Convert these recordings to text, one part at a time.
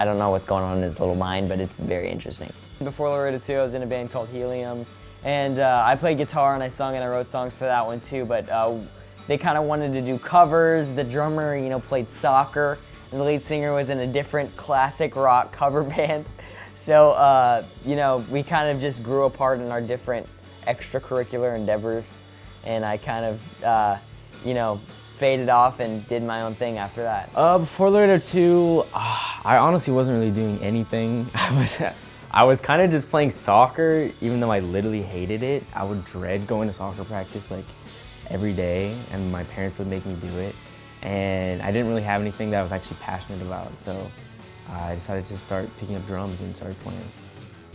I don't know what's going on in his little mind, but it's very interesting. Before Laredo 2, I was in a band called Helium, and I played guitar and I sung and I wrote songs for that one too, but they kind of wanted to do covers. The drummer, played soccer, and the lead singer was in a different classic rock cover band. So, we kind of just grew apart in our different extracurricular endeavors, and I kind of, faded off and did my own thing after that. Before Laredo 2, I honestly wasn't really doing anything. I was kind of just playing soccer, even though I literally hated it. I would dread going to soccer practice like every day, and my parents would make me do it. And I didn't really have anything that I was actually passionate about, so I decided to start picking up drums and started playing,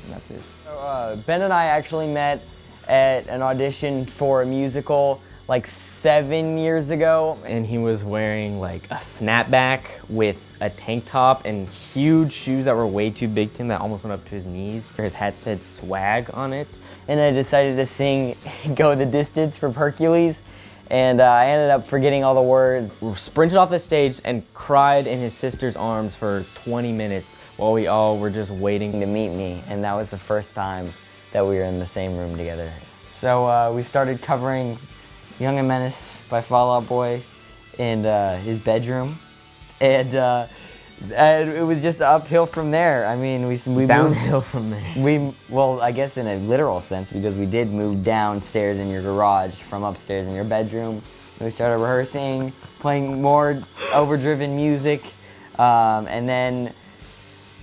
and that's it. So, Ben and I actually met at an audition for a musical like 7 years ago. And he was wearing like a snapback with a tank top and huge shoes that were way too big to him that almost went up to his knees. His hat said swag on it. And I decided to sing Go the Distance from Hercules, and I ended up forgetting all the words. We sprinted off the stage and cried in his sister's arms for 20 minutes while we all were just waiting to meet me, and that was the first time that we were in the same room together. So we started covering Young and Menace by Fall Out Boy in his bedroom, and it was just uphill from there. I mean, we downhill moved, from there. Well, I guess in a literal sense, because we did move downstairs in your garage from upstairs in your bedroom. We started rehearsing, playing more overdriven music, and then,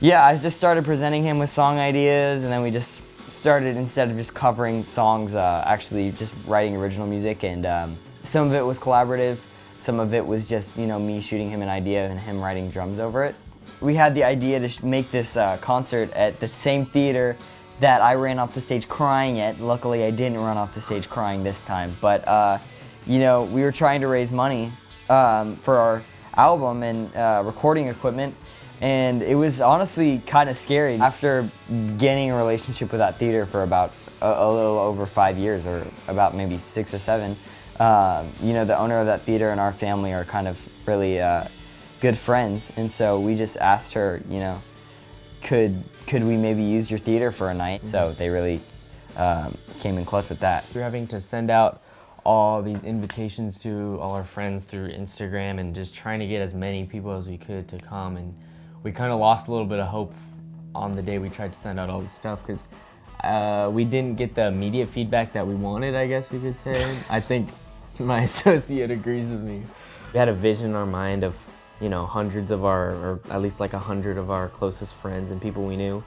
I just started presenting him with song ideas, and then we just started, instead of just covering songs, actually just writing original music, and some of it was collaborative, some of it was just, me shooting him an idea and him writing drums over it. We had the idea to make this concert at the same theater that I ran off the stage crying at. Luckily, I didn't run off the stage crying this time, but we were trying to raise money for our album and recording equipment, and it was honestly kind of scary. After getting a relationship with that theater for about a little over 5 years, or about maybe 6 or 7, the owner of that theater and our family are kind of really good friends, and so we just asked her, could we maybe use your theater for a night? Mm-hmm. So they really came in clutch with that. We were having to send out all these invitations to all our friends through Instagram and just trying to get as many people as we could to come, and we kind of lost a little bit of hope on the day we tried to send out all this stuff, because we didn't get the immediate feedback that we wanted, I guess we could say. I think my associate agrees with me. We had a vision in our mind of, hundreds of or at least like 100 of our closest friends and people we knew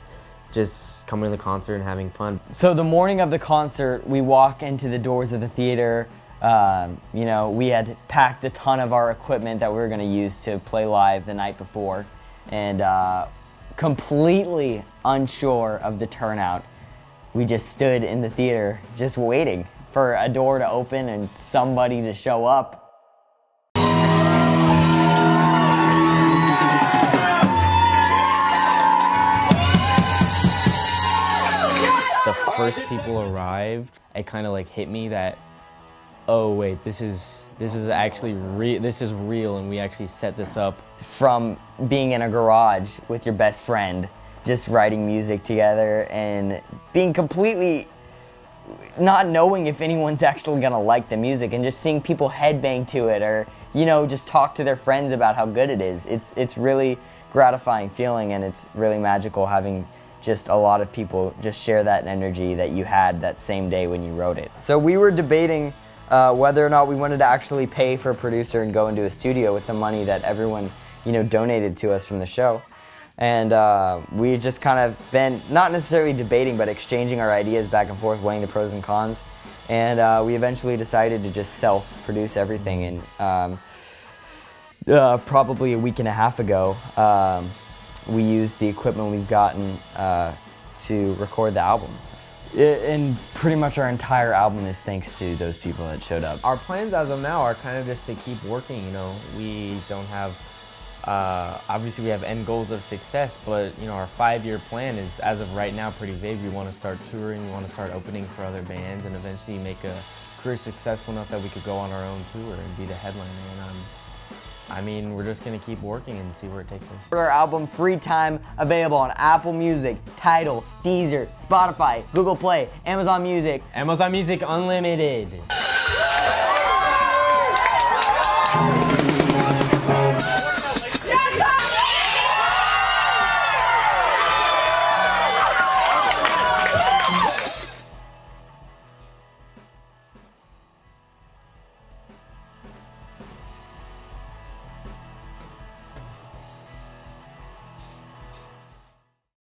just coming to the concert and having fun. So the morning of the concert, we walk into the doors of the theater. We had packed a ton of our equipment that we were gonna use to play live the night before, and completely unsure of the turnout, we just stood in the theater just waiting for a door to open and somebody to show up. The first people arrived, it kind of hit me that, oh wait, this is actually real. This is real, and we actually set this up. From being in a garage with your best friend, just writing music together, and being completely not knowing if anyone's actually gonna like the music, and just seeing people headbang to it, or just talk to their friends about how good it is. It's really gratifying feeling, and it's really magical having just a lot of people just share that energy that you had that same day when you wrote it. So we were debating whether or not we wanted to actually pay for a producer and go into a studio with the money that everyone donated to us from the show. And we just kind of been, not necessarily debating, but exchanging our ideas back and forth, weighing the pros and cons. And we eventually decided to just self-produce everything. And probably a week and a half ago, we used the equipment we've gotten to record the album. And pretty much our entire album is thanks to those people that showed up. Our plans as of now are kind of just to keep working, We don't have, obviously we have end goals of success, but our 5-year plan is, as of right now, pretty vague. We want to start touring, we want to start opening for other bands, and eventually make a career successful enough that we could go on our own tour and be the headliner. And I'm I mean, we're just gonna keep working and see where it takes us. Our album Free Time available on Apple Music, Tidal, Deezer, Spotify, Google Play, Amazon Music. Amazon Music Unlimited.